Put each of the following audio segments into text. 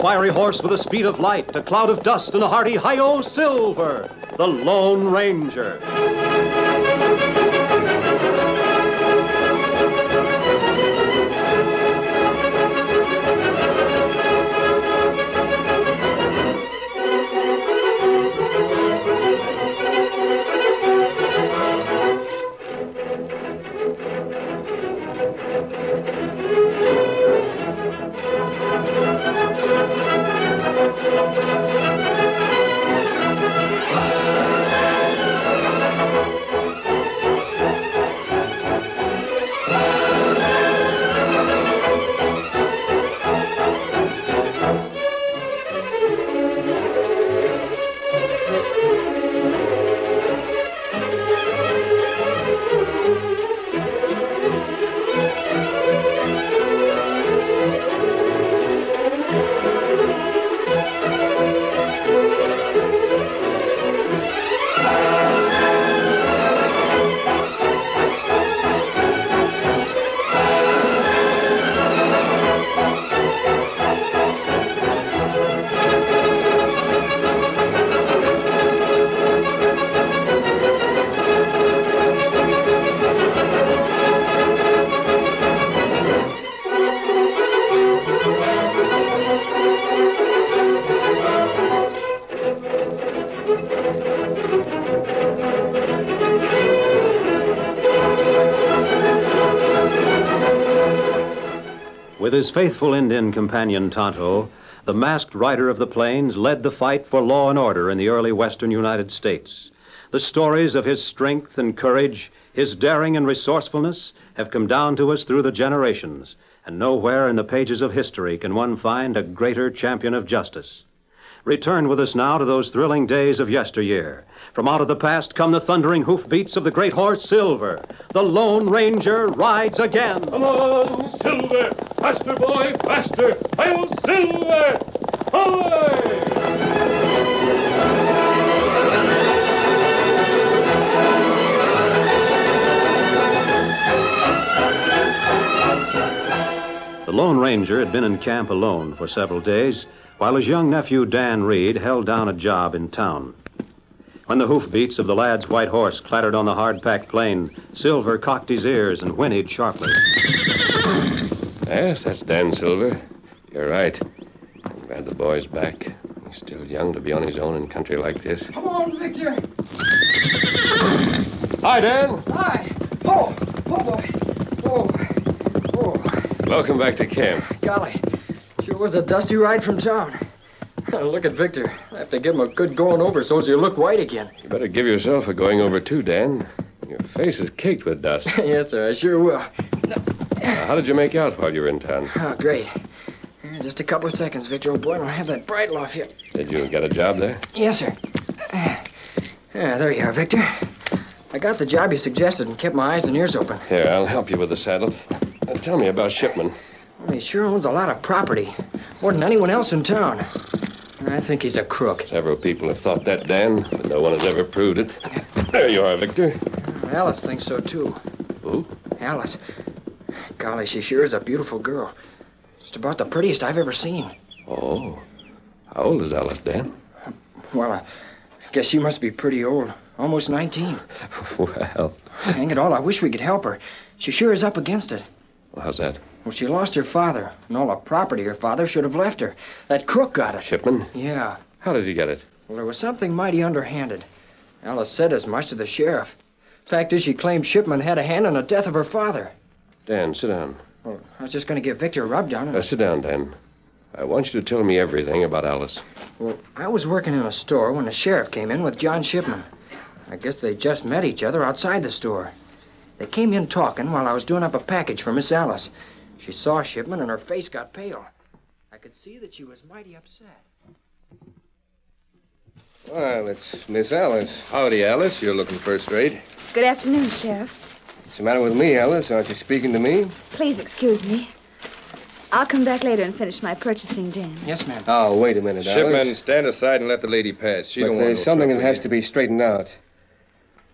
fiery horse with the speed of light, a cloud of dust, and a hearty hi-yo Silver, the Lone Ranger. With his faithful Indian companion Tonto, the masked rider of the plains led the fight for law and order in the early western United States. The stories of his strength and courage, his daring and resourcefulness, have come down to us through the generations, and nowhere in the pages of history can one find a greater champion of justice. Return with us now to those thrilling days of yesteryear. From out of the past come the thundering hoofbeats of the great horse Silver. The Lone Ranger rides again. Come on, Silver! Faster, boy, faster! I'll Silver! Away! The Lone Ranger had been in camp alone for several days, while his young nephew Dan Reed held down a job in town. When the hoofbeats of the lad's white horse clattered on the hard-packed plain, Silver cocked his ears and whinnied sharply. Yes, that's Dan Silver. You're right. I'm glad the boy's back. He's still young to be on his own in country like this. Come on, Victor. Hi, Dan. Hi. Oh, boy. Welcome back to camp. Golly, sure was a dusty ride from town. Look at Victor. I have to give him a good going over so as he'll look white again. You better give yourself a going over, too, Dan. Your face is caked with dust. Yes, sir, I sure will. How did you make out while you were in town? Oh, great. Just a couple of seconds, Victor, old boy, and I'll have that bridle off you. Did you get a job there? Yes, sir. There you are, Victor. I got the job you suggested and kept my eyes and ears open. Here, I'll help you with the saddle. Tell me about Shipman. Well, he sure owns a lot of property. More than anyone else in town. I think he's a crook. Several people have thought that, Dan, but no one has ever proved it. There you are, Victor. Alice thinks so, too. Who? Alice. Golly, she sure is a beautiful girl. Just about the prettiest I've ever seen. Oh. How old is Alice, Dan? Well, I guess she must be pretty old. Almost 19. Well. Hang it all, I wish we could help her. She sure is up against it. Well, how's that? Well, she lost her father, and all the property her father should have left her. That crook got it. Shipman? Yeah. How did he get it? Well, there was something mighty underhanded. Alice said as much to the sheriff. Fact is, she claimed Shipman had a hand in the death of her father. Dan, sit down. Well, I was just going to give Victor a rub down. Sit down, Dan. I want you to tell me everything about Alice. Well, I was working in a store when the sheriff came in with John Shipman. I guess they just met each other outside the store. They came in talking while I was doing up a package for Miss Alice. She saw Shipman and her face got pale. I could see that she was mighty upset. Well, it's Miss Alice. Howdy, Alice. You're looking first rate. Good afternoon, Sheriff. What's the matter with me, Alice? Aren't you speaking to me? Please excuse me. I'll come back later and finish my purchasing, Dan. Yes, ma'am. Oh, wait a minute, Alice. Shipman, stand aside and let the lady pass. She But don't want there's no something trouble that has here. to be straightened out.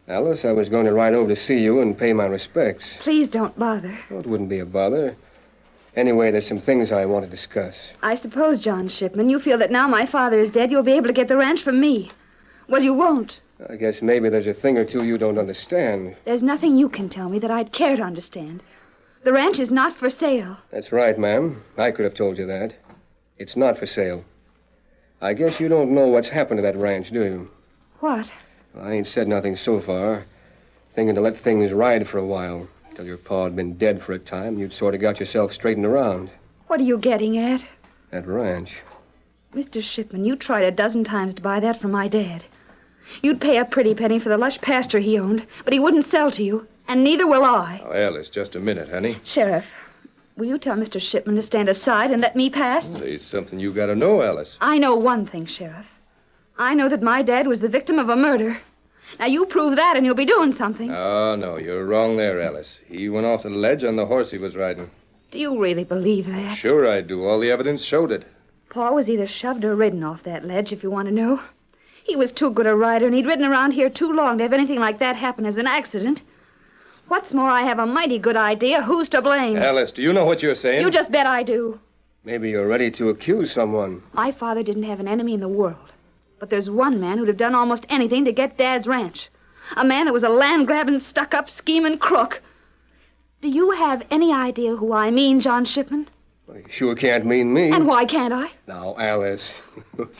Alice, I was going to ride over to see you and pay my respects. Please don't bother. Oh, it wouldn't be a bother. Anyway, there's some things I want to discuss. I suppose, John Shipman, you feel that now my father is dead, you'll be able to get the ranch from me. Well, you won't. I guess maybe there's a thing or two you don't understand. There's nothing you can tell me that I'd care to understand. The ranch is not for sale. That's right, ma'am. I could have told you that. It's not for sale. I guess you don't know what's happened to that ranch, do you? What? Well, I ain't said nothing so far. Thinking to let things ride for a while. Till your pa had been dead for a time, you'd sort of got yourself straightened around. What are you getting at? That ranch. Mr. Shipman, you tried a dozen times to buy that from my dad. You'd pay a pretty penny for the lush pasture he owned, but he wouldn't sell to you, and neither will I. Oh, Alice, just a minute, honey. Sheriff, will you tell Mr. Shipman to stand aside and let me pass? There's something you got to know, Alice. I know one thing, Sheriff. I know that my dad was the victim of a murder. Now, you prove that and you'll be doing something. Oh, no, you're wrong there, Alice. He went off the ledge on the horse he was riding. Do you really believe that? Sure I do. All the evidence showed it. Pa was either shoved or ridden off that ledge, if you want to know. He was too good a rider, and he'd ridden around here too long to have anything like that happen as an accident. What's more, I have a mighty good idea who's to blame. Alice, do you know what you're saying? You just bet I do. Maybe you're ready to accuse someone. My father didn't have an enemy in the world. But there's one man who'd have done almost anything to get Dad's ranch. A man that was a land-grabbing, stuck-up, scheming crook. Do you have any idea who I mean, John Shipman? Well, you sure can't mean me. And why can't I? Now, Alice.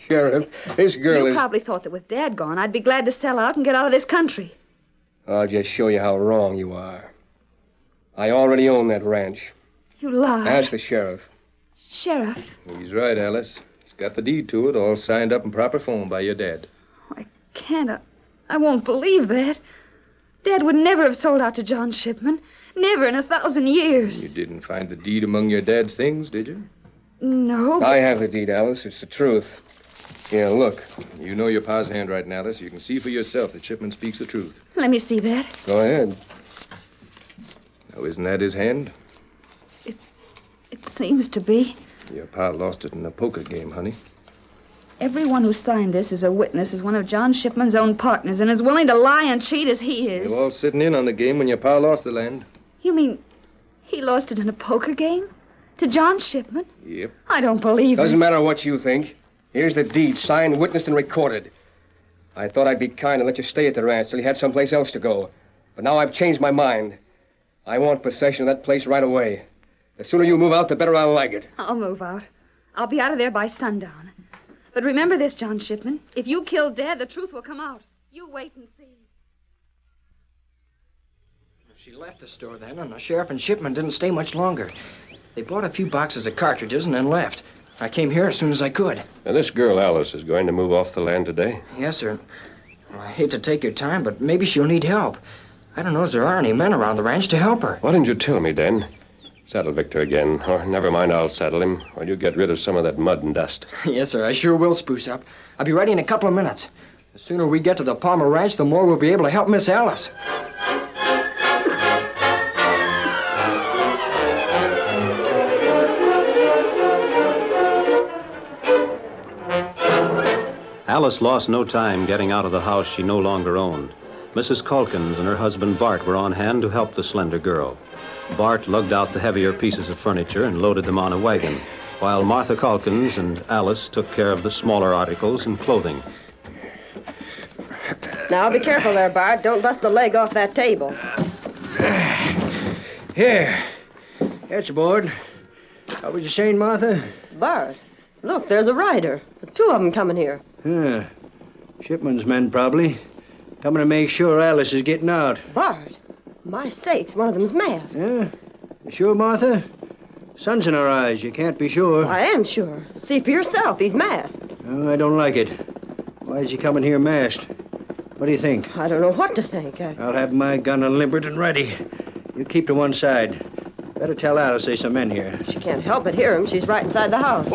Sheriff, this girl You is... probably thought that with Dad gone, I'd be glad to sell out and get out of this country. I'll just show you how wrong you are. I already own that ranch. You lie. Ask the sheriff. Sheriff. He's right, Alice. He's got the deed to it, all signed up in proper form by your dad. I can't. I won't believe that. Dad would never have sold out to John Shipman. Never in 1,000 years. You didn't find the deed among your dad's things, did you? No. I have the deed, Alice. It's the truth. Here, look. You know your pa's handwriting, Alice. You can see for yourself that Shipman speaks the truth. Let me see that. Go ahead. Now, isn't that his hand? It seems to be. Your pa lost it in a poker game, honey. Everyone who signed this as a witness is one of John Shipman's own partners and is willing to lie and cheat as he is. They were all sitting in on the game when your pa lost the land. You mean he lost it in a poker game? To John Shipman? Yep. I don't believe it. Doesn't matter what you think. Here's the deed, signed, witnessed, and recorded. I thought I'd be kind and let you stay at the ranch till you had someplace else to go. But now I've changed my mind. I want possession of that place right away. The sooner you move out, the better I'll like it. I'll move out. I'll be out of there by sundown. But remember this, John Shipman. If you kill Dad, the truth will come out. You wait and see. She left the store then, and the sheriff and Shipman didn't stay much longer. They bought a few boxes of cartridges and then left. I came here as soon as I could. Now, this girl, Alice, is going to move off the land today? Yes, sir. Well, I hate to take your time, but maybe she'll need help. I don't know if there are any men around the ranch to help her. Why didn't you tell me, Dan? Saddle Victor again. Or never mind, I'll saddle him. While you get rid of some of that mud and dust. Yes, sir, I sure will spruce up. I'll be ready in a couple of minutes. The sooner we get to the Palmer Ranch, the more we'll be able to help Miss Alice. Alice lost no time getting out of the house she no longer owned. Mrs. Calkins and her husband Bart were on hand to help the slender girl. Bart lugged out the heavier pieces of furniture and loaded them on a wagon, while Martha Calkins and Alice took care of the smaller articles and clothing. Now, be careful there, Bart. Don't bust the leg off that table. Here. That's aboard. What was you saying, Martha? Bart, look, there's a rider. The two of them coming here. Yeah. Shipman's men, probably. Coming to make sure Alice is getting out. Bart, my sakes, one of them's masked. Yeah? You sure, Martha? Sun's in her eyes. You can't be sure. I am sure. See for yourself. He's masked. Oh, I don't like it. Why is he coming here masked? What do you think? I don't know what to think. I'll have my gun unlimbered and ready. You keep to one side. Better tell Alice there's some men here. She can't help but hear him. She's right inside the house.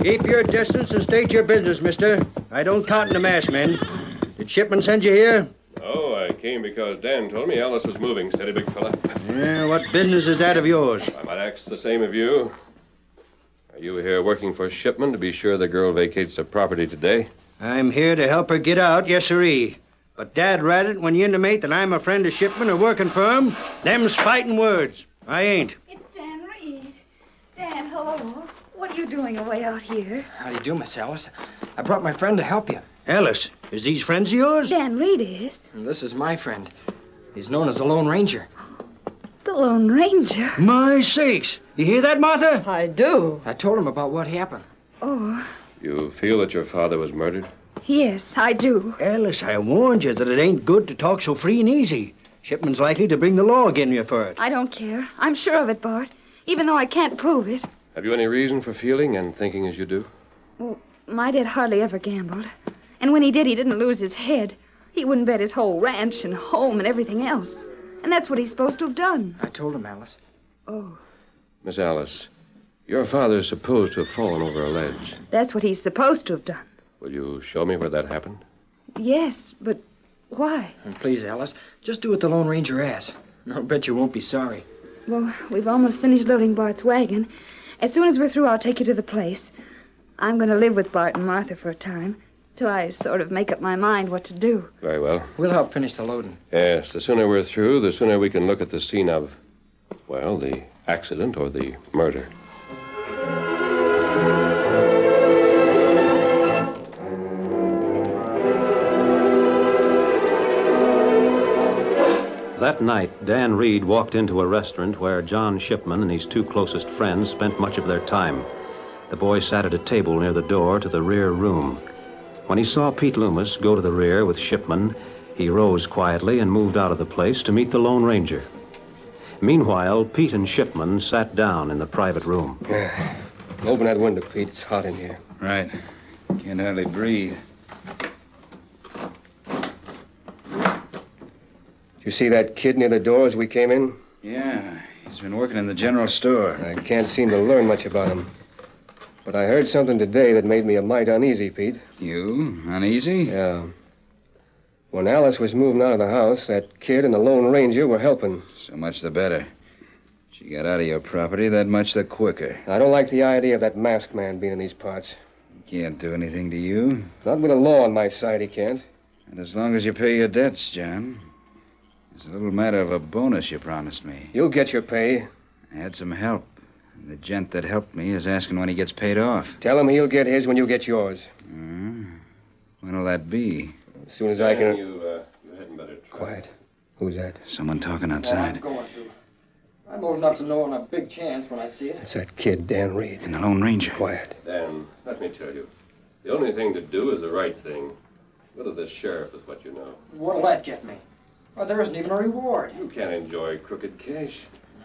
Keep your distance and state your business, mister. I don't cotton to masked men. Did Shipman send you here? Oh, I came because Dan told me Alice was moving. Steady, big fella. Yeah, what business is that of yours? I might ask the same of you. Are you here working for Shipman to be sure the girl vacates the property today? I'm here to help her get out, yes, sirree. But Dad ratted when you intimate that I'm a friend of Shipman or working for him. Them's fighting words. I ain't. It's Dan Reed. Dan, hello. What are you doing away out here? How do you do, Miss Alice? I brought my friend to help you. Alice, is these friends of yours? Dan Reed is. And this is my friend. He's known as the Lone Ranger. The Lone Ranger? My sakes. You hear that, Martha? I do. I told him about what happened. Oh, You feel that your father was murdered? yes, I do. Alice, I warned you that it ain't good to talk so free and easy. Shipman's likely to bring the law again you for it. I don't care. I'm sure of it, Bart, even though I can't prove it. Have you any reason for feeling and thinking as you do? Well, my dad hardly ever gambled. And when he did, he didn't lose his head. He wouldn't bet his whole ranch and home and everything else. And that's what he's supposed to have done. I told him, Alice. Oh, Miss Alice, your father is supposed to have fallen over a ledge. that's what he's supposed to have done. Will you show me where that happened? Yes, but why? And please, Alice, just do what the Lone Ranger asks. I'll bet you won't be sorry. Well, we've almost finished loading Bart's wagon. As soon as we're through, I'll take you to the place. I'm going to live with Bart and Martha for a time, till I sort of make up my mind what to do. Very well. We'll help finish the loading. Yes, the sooner we're through, the sooner we can look at the scene of, well, the accident or the murder. That night, Dan Reed walked into a restaurant where John Shipman and his two closest friends spent much of their time. The boy sat at a table near the door to the rear room. When he saw Pete Loomis go to the rear with Shipman, he rose quietly and moved out of the place to meet the Lone Ranger. Meanwhile, Pete and Shipman sat down in the private room. Open that window, Pete. It's hot in here. Right. Can't hardly breathe. You see that kid near the door as we came in? Yeah, he's been working in the general store. I can't seem to learn much about him. But I heard something today that made me a mite uneasy, Pete. You? Uneasy? Yeah. When Alice was moving out of the house, that kid and the Lone Ranger were helping. So much the better. She got out of your property, that much the quicker. I don't like the idea of that masked man being in these parts. He can't do anything to you. Not with the law on my side, he can't. And as long as you pay your debts, John. It's a little matter of a bonus you promised me. You'll get your pay. I had some help. And the gent that helped me is asking when he gets paid off. Tell him he'll get his when you get yours. When'll that be? As soon as I can... You hadn't better try. Quiet. Who's that? Someone talking I'm outside. going to. I'm old enough to know on a big chance when I see it. It's that kid, Dan Reed. And the Lone Ranger. Quiet. Dan, let me tell you. The only thing to do is the right thing. Go to the sheriff with what you know. What'll that get me? Well, there isn't even a reward. You can't enjoy crooked cash.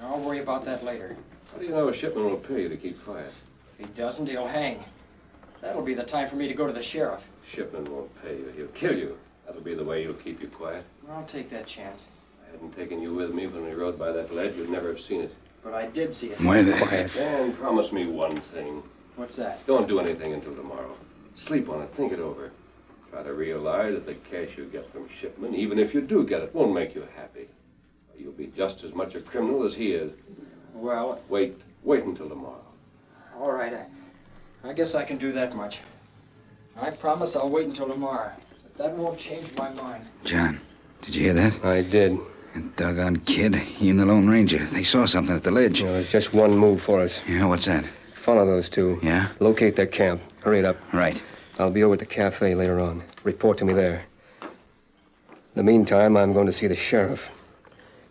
I'll worry about that later. How do you know a shipman will pay you to keep quiet? If he doesn't, he'll hang. That'll be the time for me to go to the sheriff. Shipman won't pay you. He'll kill you. That'll be the way he'll keep you quiet. I'll take that chance. If I hadn't taken you with me when we rode by that ledge, you'd never have seen it. But I did see it. Why the... Quiet. Dan, promise me one thing. What's that? Don't do anything until tomorrow. Sleep on it. Think it over. Try to realize that the cash you get from Shipman, even if you do get it, won't make you happy. You'll be just as much a criminal as he is. Well... Wait until tomorrow. All right. I guess I can do that much. I promise I'll wait until tomorrow. But that won't change my mind. John, did you hear that? I did. That doggone kid, he and the Lone Ranger. They saw something at the ledge. There's just one move for us. Yeah, what's that? Follow those two. Yeah? Locate their camp. Hurry it up. Right. I'll be over at the cafe later on. Report to me there. In the meantime, I'm going to see the sheriff.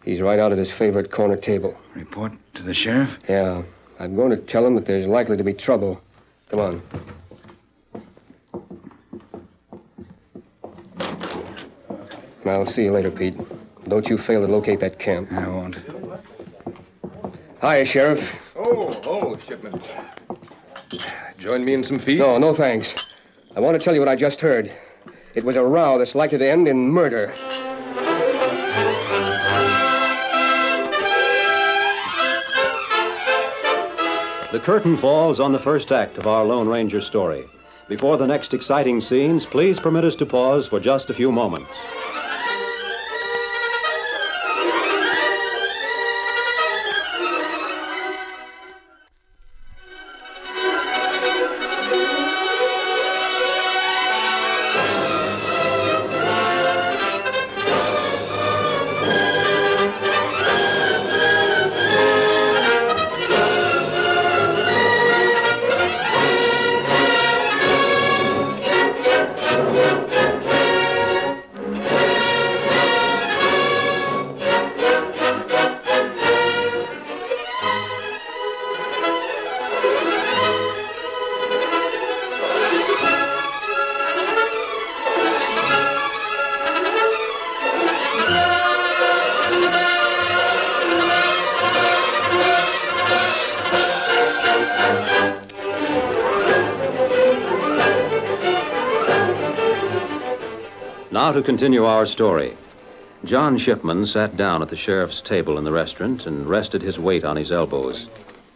He's right out at his favorite corner table. Report to the sheriff? Yeah. I'm going to tell him that there's likely to be trouble. Come on. And I'll see you later, Pete. Don't you fail to locate that camp. I won't. Hiya, Sheriff. Oh, Shipman. Join me in some feed? No thanks. I want to tell you what I just heard. It was a row that's likely to end in murder. The curtain falls on the first act of our Lone Ranger story. Before the next exciting scenes, please permit us to pause for just a few moments. Now to continue our story. John Shipman sat down at the sheriff's table in the restaurant and rested his weight on his elbows.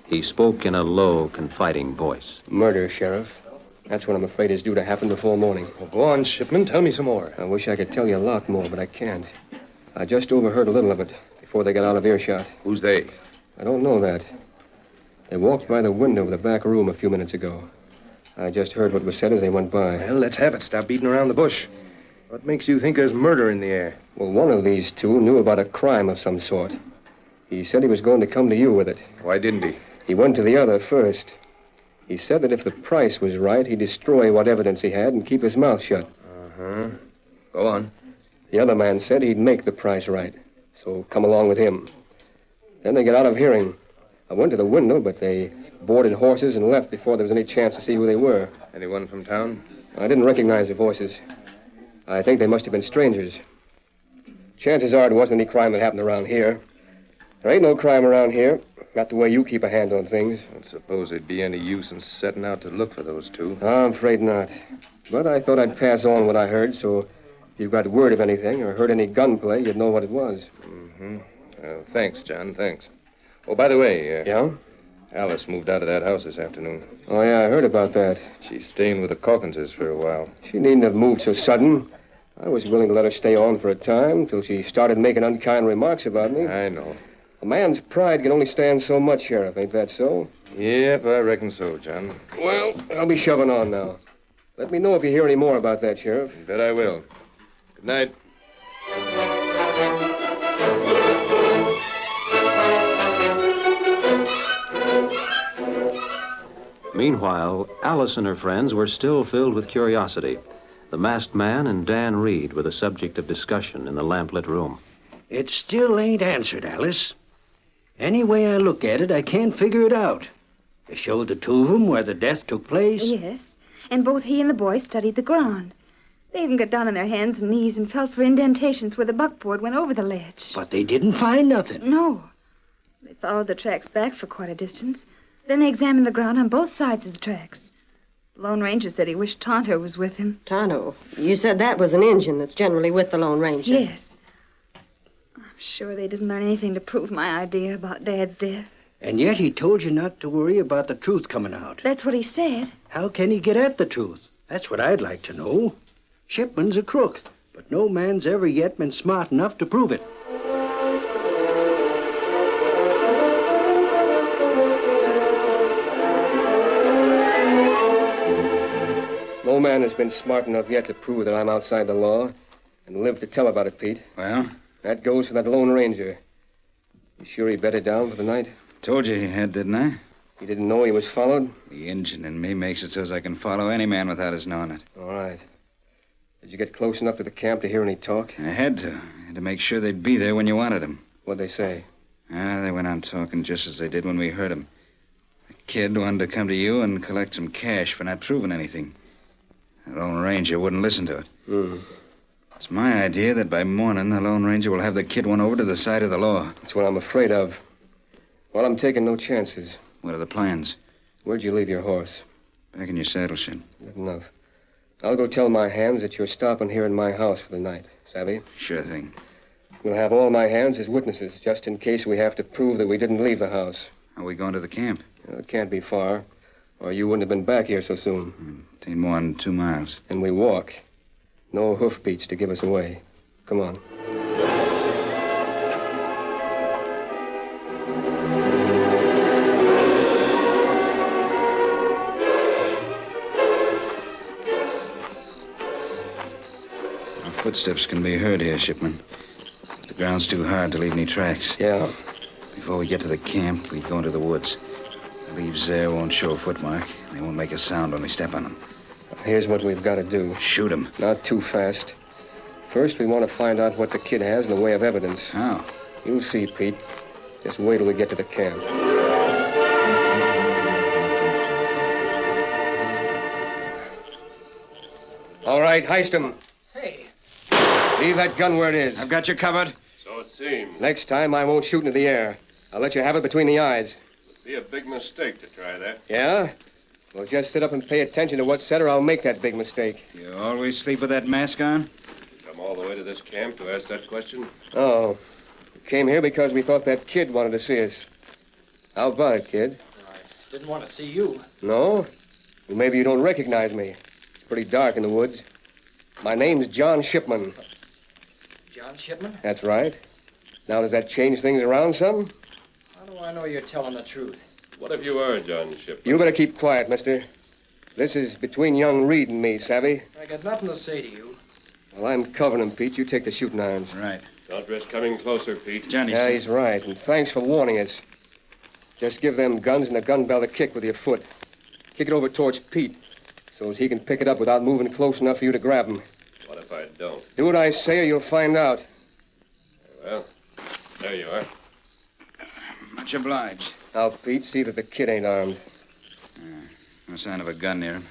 He spoke in a low, confiding voice. Murder, Sheriff. That's what I'm afraid is due to happen before morning. Well, go on, Shipman. Tell me some more. I wish I could tell you a lot more, but I can't. I just overheard a little of it before they got out of earshot. Who's they? I don't know that. They walked by the window of the back room a few minutes ago. I just heard what was said as they went by. Well, let's have it. Stop beating around the bush. What makes you think there's murder in the air? Well, one of these two knew about a crime of some sort. He said he was going to come to you with it. Why didn't he? He went to the other first. He said that if the price was right, he'd destroy what evidence he had and keep his mouth shut. Uh-huh. Go on. The other man said he'd make the price right, so come along with him. Then they got out of hearing. I went to the window, but they boarded horses and left before there was any chance to see who they were. Anyone from town? I didn't recognize the voices. I think they must have been strangers. Chances are it wasn't any crime that happened around here. There ain't no crime around here. Not the way you keep a hand on things. I don't suppose there'd be any use in setting out to look for those two. I'm afraid not. But I thought I'd pass on what I heard, so if you've got word of anything or heard any gunplay, you'd know what it was. Mm-hmm. Thanks, John, thanks. Oh, by the way... Yeah? Alice moved out of that house this afternoon. Oh, yeah, I heard about that. She's staying with the Calkinses for a while. She needn't have moved so sudden. I was willing to let her stay on for a time till she started making unkind remarks about me. I know. A man's pride can only stand so much, Sheriff. Ain't that so? Yep, I reckon so, John. Well, I'll be shoving on now. Let me know if you hear any more about that, Sheriff. You bet I will. Good night. Meanwhile, Alice and her friends were still filled with curiosity. The masked man and Dan Reed were the subject of discussion in the lamplit room. It still ain't answered, Alice. Any way I look at it, I can't figure it out. They showed the two of them where the death took place. Yes, and both he and the boy studied the ground. They even got down on their hands and knees and felt for indentations where the buckboard went over the ledge. But they didn't find nothing. No. They followed the tracks back for quite a distance. Then they examined the ground on both sides of the tracks. The Lone Ranger said he wished Tonto was with him. Tonto? You said that was an Injun that's generally with the Lone Ranger. Yes. I'm sure they didn't learn anything to prove my idea about Dad's death. And yet he told you not to worry about the truth coming out. That's what he said. How can he get at the truth? That's what I'd like to know. Shipman's a crook, but no man's ever yet been smart enough to prove it. No man has been smart enough yet to prove that I'm outside the law and live to tell about it, Pete. Well? That goes for that Lone Ranger. You sure he bedded down for the night? Told you he had, didn't I? You didn't know he was followed? The Injun in me makes it so as I can follow any man without his knowing it. All right. Did you get close enough to the camp to hear any talk? I had to. I had to make sure they'd be there when you wanted them. What'd they say? They went on talking just as they did when we heard them. The kid wanted to come to you and collect some cash for not proving anything. The Lone Ranger wouldn't listen to it. It's my idea that by morning the Lone Ranger will have the kid won over to the side of the law. That's what I'm afraid of. Well, I'm taking no chances. What are the plans? Where'd you leave your horse? Back in your saddle shed. Good enough. I'll go tell my hands that you're stopping here in my house for the night. Savvy? Sure thing. We'll have all my hands as witnesses, just in case we have to prove that we didn't leave the house. Are we going to the camp? It can't be far, or you wouldn't have been back here so soon. It ain't more than 2 miles. And we walk. No hoofbeats to give us away. Come on. Our footsteps can be heard here, Shipman. The ground's too hard to leave any tracks. Yeah. Before we get to the camp, we go into the woods. The leaves there won't show a footmark. They won't make a sound when we step on them. Here's what we've got to do. Shoot him. Not too fast. First, we want to find out what the kid has in the way of evidence. How? You'll see, Pete. Just wait till we get to the camp. All right, heist him. Hey. Leave that gun where it is. I've got you covered. So it seems. Next time, I won't shoot into the air. I'll let you have it between the eyes. It'd be a big mistake to try that. Yeah? Well, just sit up and pay attention to what's said, or I'll make that big mistake. You always sleep with that mask on? Come all the way to this camp to ask that question? Oh. We came here because we thought that kid wanted to see us. How about it, kid? I didn't want to see you. No? Well, maybe you don't recognize me. It's pretty dark in the woods. My name's John Shipman. John Shipman? That's right. Now, does that change things around some? How do I know you're telling the truth? What if you are John Shipman? You better keep quiet, mister. This is between young Reed and me, savvy? I got nothing to say to you. Well, I'm covering him, Pete. You take the shooting irons. Right. Don't risk coming closer, Pete. Johnny. Yeah, he's right. And thanks for warning us. Just give them guns and the gun belt a kick with your foot. Kick it over towards Pete so as he can pick it up without moving close enough for you to grab him. What if I don't? Do what I say or you'll find out. Well, there you are. Much obliged. Now, Pete, see that the kid ain't armed. No sign of a gun near him.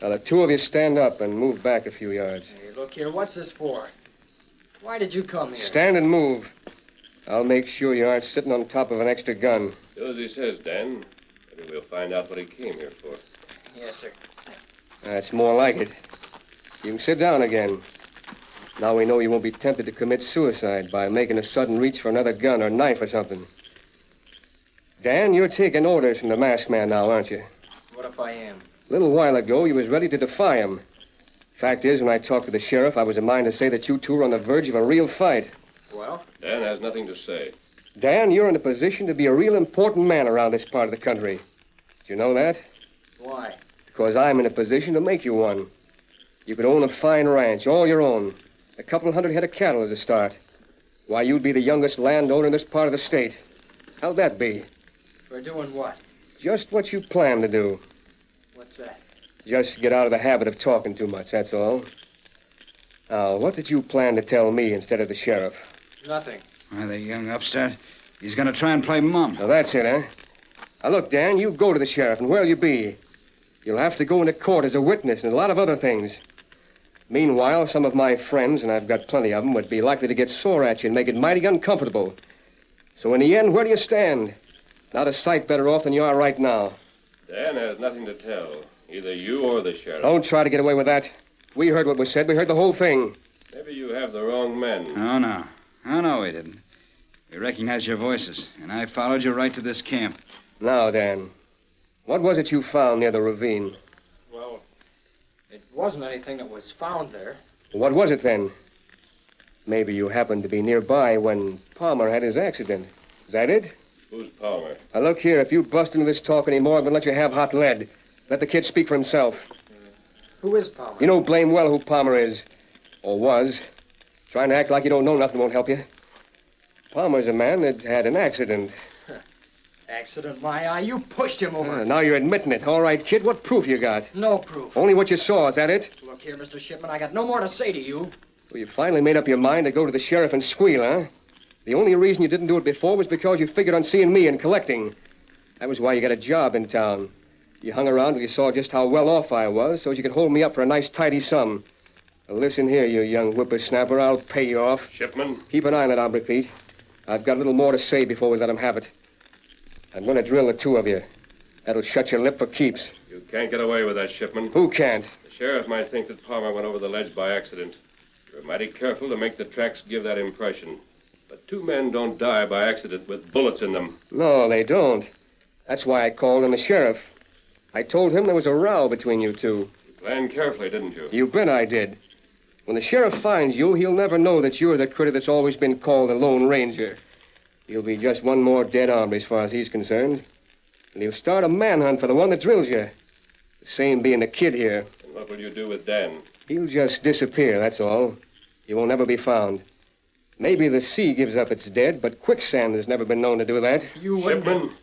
Now, the two of you stand up and move back a few yards. Hey, look here, what's this for? Why did you come here? Stand and move. I'll make sure you aren't sitting on top of an extra gun. Do as he says, Dan. Maybe we'll find out what he came here for. Yes, sir. That's more like it. You can sit down again. Now we know you won't be tempted to commit suicide by making a sudden reach for another gun or knife or something. Dan, you're taking orders from the masked man now, aren't you? What if I am? A little while ago, you was ready to defy him. Fact is, when I talked to the sheriff, I was in mind to say that you two were on the verge of a real fight. Well? Dan has nothing to say. Dan, you're in a position to be a real important man around this part of the country. Do you know that? Why? Because I'm in a position to make you one. You could own a fine ranch, all your own. A couple of 100 head of cattle as a start. Why, you'd be the youngest landowner in this part of the state. How'd that be? For doing what? Just what you planned to do. What's that? Just get out of the habit of talking too much, that's all. Now, what did you plan to tell me instead of the sheriff? Nothing. Why, the young upstart, he's going to try and play mum. Now, that's it, huh? Now, look, Dan, you go to the sheriff, and where'll you be? You'll have to go into court as a witness and a lot of other things. Meanwhile, some of my friends, and I've got plenty of them, would be likely to get sore at you and make it mighty uncomfortable. So in the end, where do you stand? Not a sight better off than you are right now. Dan has nothing to tell. Either you or the sheriff. Don't try to get away with that. We heard what was said. We heard the whole thing. Maybe you have the wrong men. Oh, no. Oh, no, we didn't. We recognized your voices, and I followed you right to this camp. Now, Dan, what was it you found near the ravine? Well, it wasn't anything that was found there. What was it, then? Maybe you happened to be nearby when Palmer had his accident. Is that it? Who's Palmer? Now, look here. If you bust into this talk anymore, I'm going to let you have hot lead. Let the kid speak for himself. Who is Palmer? You know blame well who Palmer is. Or was. Trying to act like you don't know nothing won't help you. Palmer's a man that had an accident. Accident, my eye. You pushed him over. Now you're admitting it. All right, kid, what proof you got? No proof. Only what you saw, is that it? Look here, Mr. Shipman, I got no more to say to you. Well, you finally made up your mind to go to the sheriff and squeal, huh? The only reason you didn't do it before was because you figured on seeing me and collecting. That was why you got a job in town. You hung around till you saw just how well off I was, so as you could hold me up for a nice, tidy sum. Now, listen here, you young whippersnapper. I'll pay you off. Shipman? Keep an eye on that hombre, Pete. I've got a little more to say before we let him have it. I'm going to drill the two of you. That'll shut your lip for keeps. You can't get away with that, Shipman. Who can't? The sheriff might think that Palmer went over the ledge by accident. You're mighty careful to make the tracks give that impression. But two men don't die by accident with bullets in them. No, they don't. That's why I called in the sheriff. I told him there was a row between you two. You planned carefully, didn't you? You bet I did. When the sheriff finds you, he'll never know that you're the critter that's always been called the Lone Ranger. He'll be just one more dead hombre as far as he's concerned. And he'll start a manhunt for the one that drills you. The same being the kid here. And what will you do with Dan? He'll just disappear, that's all. He won't ever be found. Maybe the sea gives up its dead, but quicksand has never been known to do that. You wouldn't... Shipman,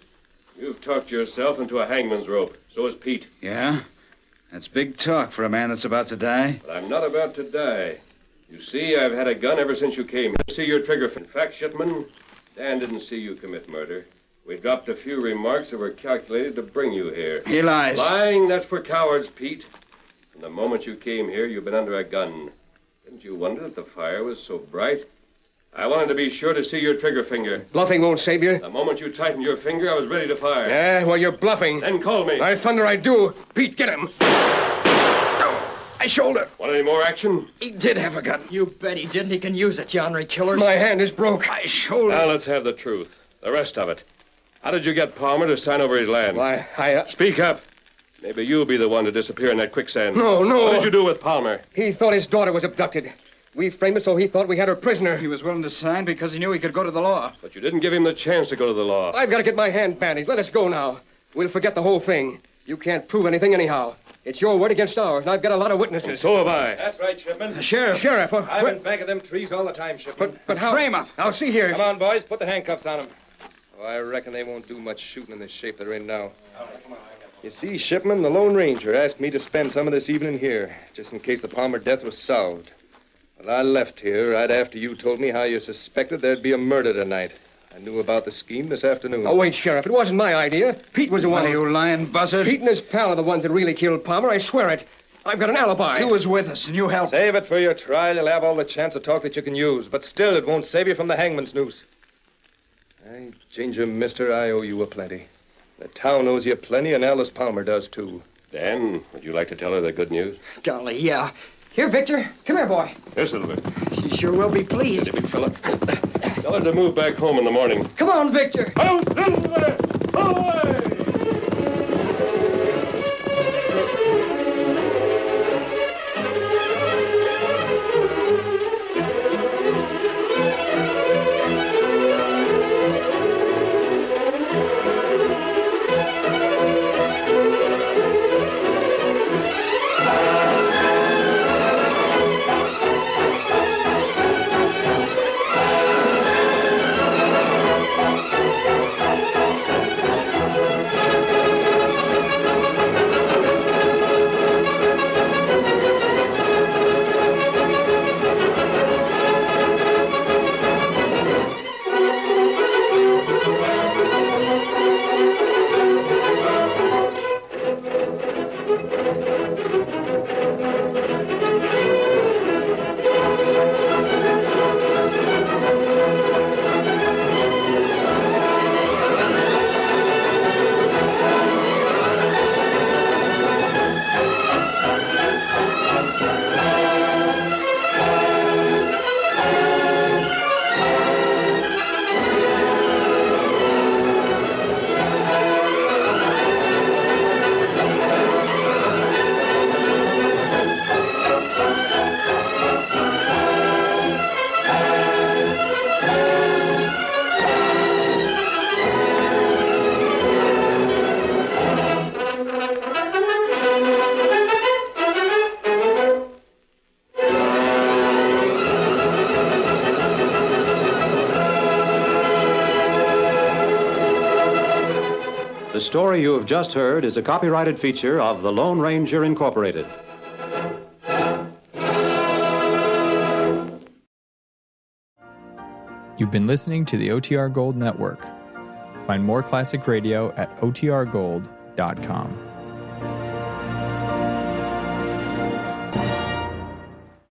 you've talked yourself into a hangman's rope. So has Pete. Yeah? That's big talk for a man that's about to die. But I'm not about to die. You see, I've had a gun ever since you came here. See your trigger. In fact, Shipman, Dan didn't see you commit murder. We dropped a few remarks that were calculated to bring you here. He lies. Lying, that's for cowards, Pete. From the moment you came here, you've been under a gun. Didn't you wonder that the fire was so bright? I wanted to be sure to see your trigger finger. Bluffing won't save you. The moment you tightened your finger, I was ready to fire. Yeah, well, you're bluffing. Then call me. By thunder, I do. Pete, get him. My shoulder. Want any more action? He did have a gun. You bet he didn't. He can use it, you ornery killer. My hand is broke. My shoulder. Now let's have the truth. The rest of it. How did you get Palmer to sign over his land? Why, Speak up. Maybe you'll be the one to disappear in that quicksand. No. What did you do with Palmer? He thought his daughter was abducted. We framed it so he thought we had her prisoner. He was willing to sign because he knew he could go to the law. But you didn't give him the chance to go to the law. I've got to get my hand bandaged. Let us go now. We'll forget the whole thing. You can't prove anything anyhow. It's your word against ours, and I've got a lot of witnesses. And so have I. That's right, Shipman. Sheriff. I've been back of them trees all the time, Shipman. But how... Kramer. Now, see here. Come on, boys. Put the handcuffs on them. Oh, I reckon they won't do much shooting in the shape they're in now. You see, Shipman, the Lone Ranger asked me to spend some of this evening here, just in case the Palmer death was solved. Well, I left here right after you told me how you suspected there'd be a murder tonight. I knew about the scheme this afternoon. Oh, wait, Sheriff. It wasn't my idea. Pete was the one. Are you lying, buzzard? Pete and his pal are the ones that really killed Palmer. I swear it. I've got an alibi. You was with us, and you helped. Save it for your trial. You'll have all the chance of talk that you can use. But still, it won't save you from the hangman's noose. Hey, Ginger, mister, I owe you a plenty. The town owes you plenty, and Alice Palmer does, too. Dan, would you like to tell her the good news? Golly, yeah. Here, Victor. Come here, boy. Here, Silver. She sure will be pleased. Steady, big fella. Tell her to move back home in the morning. Come on, Victor. Oh, Silver! Away! The story you have just heard is a copyrighted feature of the Lone Ranger Incorporated. You've been listening to the OTR Gold Network. Find more classic radio at otrgold.com.